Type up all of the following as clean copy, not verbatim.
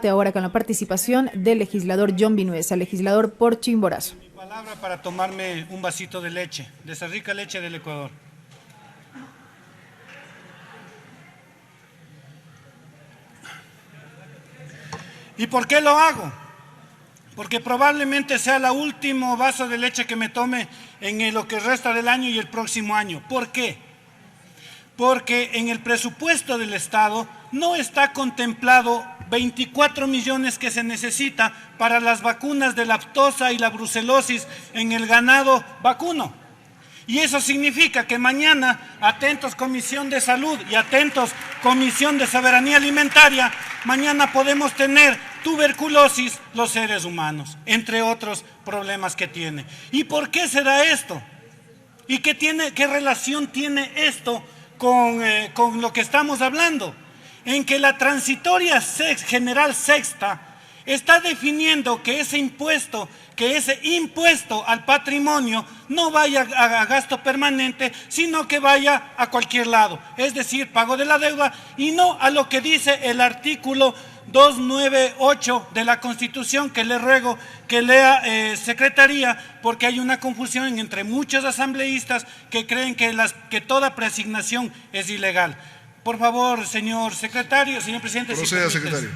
Ahora con la participación del legislador John Vinuesa, legislador por Chimborazo. Mi palabra para tomarme un vasito de leche, de esa rica leche del Ecuador. ¿Y por qué lo hago? Porque probablemente sea el último vaso de leche que me tome en lo que resta del año y el próximo año. ¿Por qué? Porque en el presupuesto del Estado no está contemplado 24 millones que se necesita para las vacunas de la aftosa y la brucelosis en el ganado vacuno. Y eso significa que mañana, atentos Comisión de Salud y atentos Comisión de Soberanía Alimentaria, mañana podemos tener tuberculosis los seres humanos, entre otros problemas que tiene. ¿Y por qué se da esto? ¿Y qué relación tiene esto con lo que estamos hablando? En que la transitoria general sexta está definiendo que ese impuesto al patrimonio no vaya a gasto permanente, sino que vaya a cualquier lado, es decir, pago de la deuda, y no a lo que dice el artículo 298 de la Constitución, que le ruego que lea Secretaría, porque hay una confusión entre muchos asambleístas que creen que toda preasignación es ilegal. Por favor, señor secretario, señor presidente. Proceda, secretario.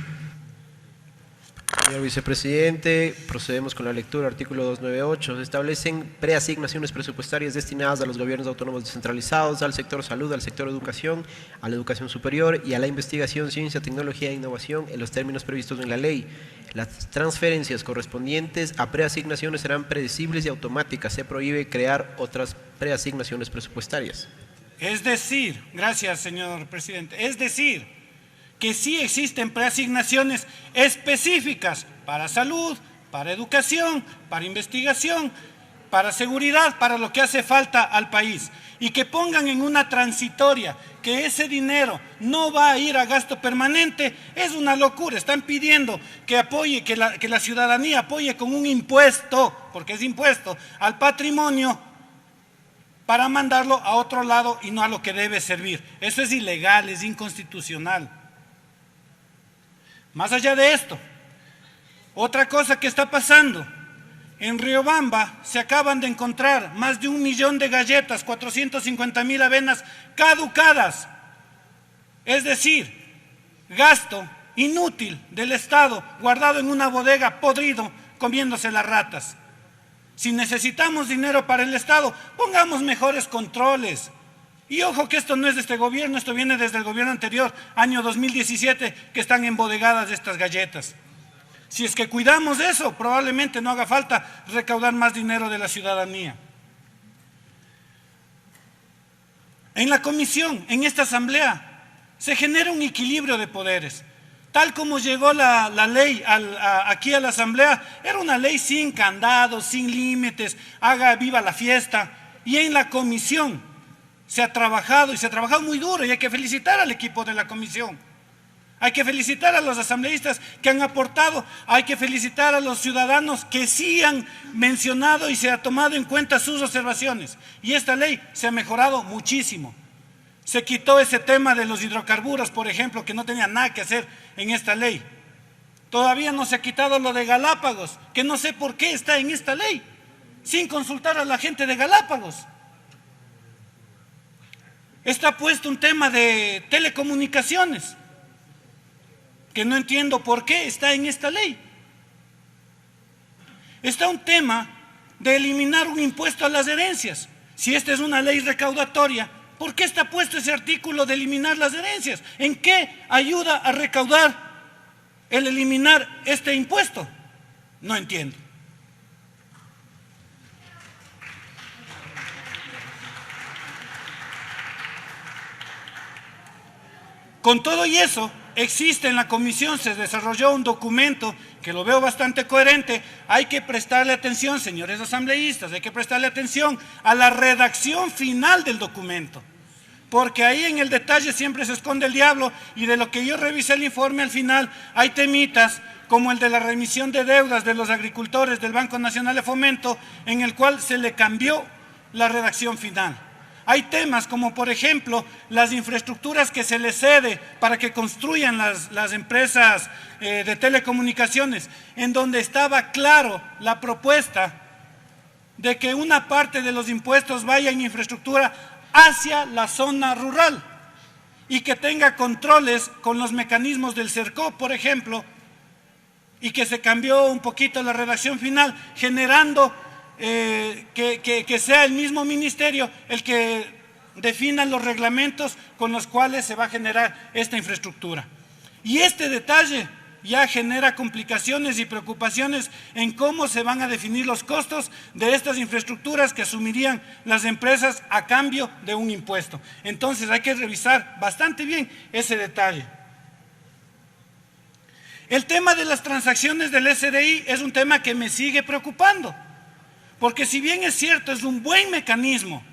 Señor vicepresidente, procedemos con la lectura. Artículo 298. Se establecen preasignaciones presupuestarias destinadas a los gobiernos autónomos descentralizados, al sector salud, al sector educación, a la educación superior y a la investigación, ciencia, tecnología e innovación en los términos previstos en la ley. Las transferencias correspondientes a preasignaciones serán predecibles y automáticas. Se prohíbe crear otras preasignaciones presupuestarias. Es decir, gracias señor presidente, es decir, que sí existen preasignaciones específicas para salud, para educación, para investigación, para seguridad, para lo que hace falta al país, y que pongan en una transitoria que ese dinero no va a ir a gasto permanente, es una locura. Están pidiendo que apoye, que la ciudadanía apoye con un impuesto, porque es impuesto, al patrimonio, para mandarlo a otro lado y no a lo que debe servir. Eso es ilegal, es inconstitucional. Más allá de esto, otra cosa que está pasando, en Riobamba se acaban de encontrar más de 1 millón de galletas, 450.000 avenas caducadas. Es decir, gasto inútil del Estado guardado en una bodega podrido, comiéndose las ratas. Si necesitamos dinero para el Estado, pongamos mejores controles. Y ojo que esto no es de este gobierno, esto viene desde el gobierno anterior, año 2017, que están embodegadas estas galletas. Si es que cuidamos eso, probablemente no haga falta recaudar más dinero de la ciudadanía. En la comisión, en esta asamblea, se genera un equilibrio de poderes. Tal como llegó la ley aquí a la asamblea, era una ley sin candados, sin límites, haga viva la fiesta. Y en la comisión se ha trabajado y se ha trabajado muy duro, y hay que felicitar al equipo de la comisión. Hay que felicitar a los asambleístas que han aportado, hay que felicitar a los ciudadanos que sí han mencionado y se ha tomado en cuenta sus observaciones. Y esta ley se ha mejorado muchísimo. Se quitó ese tema de los hidrocarburos, por ejemplo, que no tenía nada que hacer en esta ley. Todavía no se ha quitado lo de Galápagos, que no sé por qué está en esta ley, sin consultar a la gente de Galápagos. Está puesto un tema de telecomunicaciones, que no entiendo por qué está en esta ley. Está un tema de eliminar un impuesto a las herencias. Si esta es una ley recaudatoria, ¿por qué está puesto ese artículo de eliminar las herencias? ¿En qué ayuda a recaudar el eliminar este impuesto? No entiendo. Con todo y eso, existe en la comisión, se desarrolló un documento que lo veo bastante coherente. Hay que prestarle atención, señores asambleístas, hay que prestarle atención a la redacción final del documento, porque ahí en el detalle siempre se esconde el diablo, y de lo que yo revisé el informe, al final hay temitas como el de la remisión de deudas de los agricultores del Banco Nacional de Fomento, en el cual se le cambió la redacción final. Hay temas como, por ejemplo, las infraestructuras que se les cede para que construyan las empresas de telecomunicaciones, en donde estaba claro la propuesta de que una parte de los impuestos vaya en infraestructura hacia la zona rural y que tenga controles con los mecanismos del CERCO, por ejemplo, y que se cambió un poquito la redacción final, generando que sea el mismo ministerio el que defina los reglamentos con los cuales se va a generar esta infraestructura. Y este detalle ya genera complicaciones y preocupaciones en cómo se van a definir los costos de estas infraestructuras que asumirían las empresas a cambio de un impuesto. Entonces hay que revisar bastante bien ese detalle. El tema de las transacciones del SDI es un tema que me sigue preocupando, porque si bien es cierto, es un buen mecanismo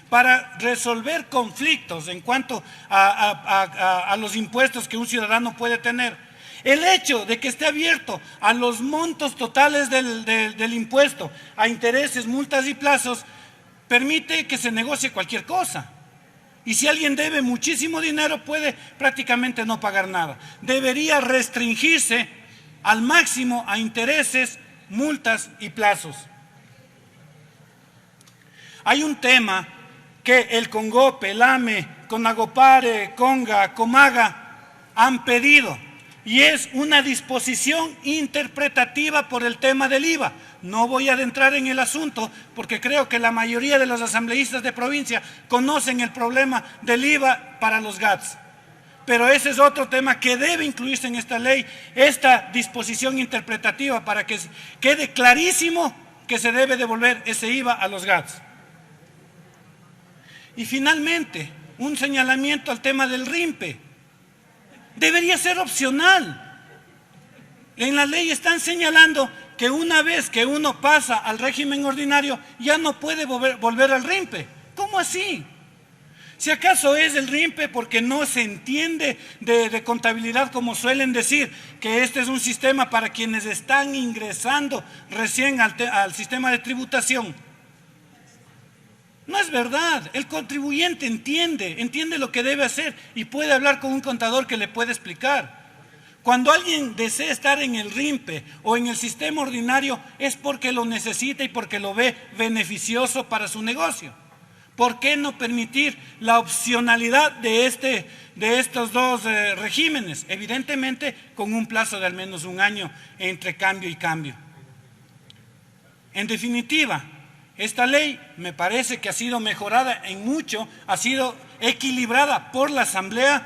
para resolver conflictos en cuanto a los impuestos que un ciudadano puede tener, el hecho de que esté abierto a los montos totales del impuesto, a intereses, multas y plazos, permite que se negocie cualquier cosa. Y si alguien debe muchísimo dinero, puede prácticamente no pagar nada. Debería restringirse al máximo a intereses, multas y plazos. Hay un tema que el CONGOPE, el AME, CONAGOPARE, CONGA, COMAGA han pedido, y es una disposición interpretativa por el tema del IVA. No voy a adentrar en el asunto porque creo que la mayoría de los asambleístas de provincia conocen el problema del IVA para los GATS. Pero ese es otro tema que debe incluirse en esta ley, esta disposición interpretativa, para que quede clarísimo que se debe devolver ese IVA a los GATS. Y finalmente, un señalamiento al tema del RIMPE. Debería ser opcional. En la ley están señalando que una vez que uno pasa al régimen ordinario ya no puede volver al RIMPE. ¿Cómo así? Si acaso es el RIMPE porque no se entiende de contabilidad, como suelen decir, que este es un sistema para quienes están ingresando recién al sistema de tributación. No es verdad, el contribuyente entiende lo que debe hacer y puede hablar con un contador que le puede explicar. Cuando alguien desea estar en el RIMPE o en el sistema ordinario es porque lo necesita y porque lo ve beneficioso para su negocio. ¿Por qué no permitir la opcionalidad de estos dos regímenes? Evidentemente con un plazo de al menos un año entre cambio y cambio. En definitiva, esta ley me parece que ha sido mejorada en mucho, ha sido equilibrada por la Asamblea,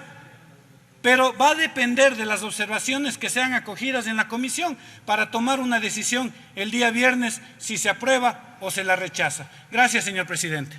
pero va a depender de las observaciones que sean acogidas en la comisión para tomar una decisión el día viernes si se aprueba o se la rechaza. Gracias, señor presidente.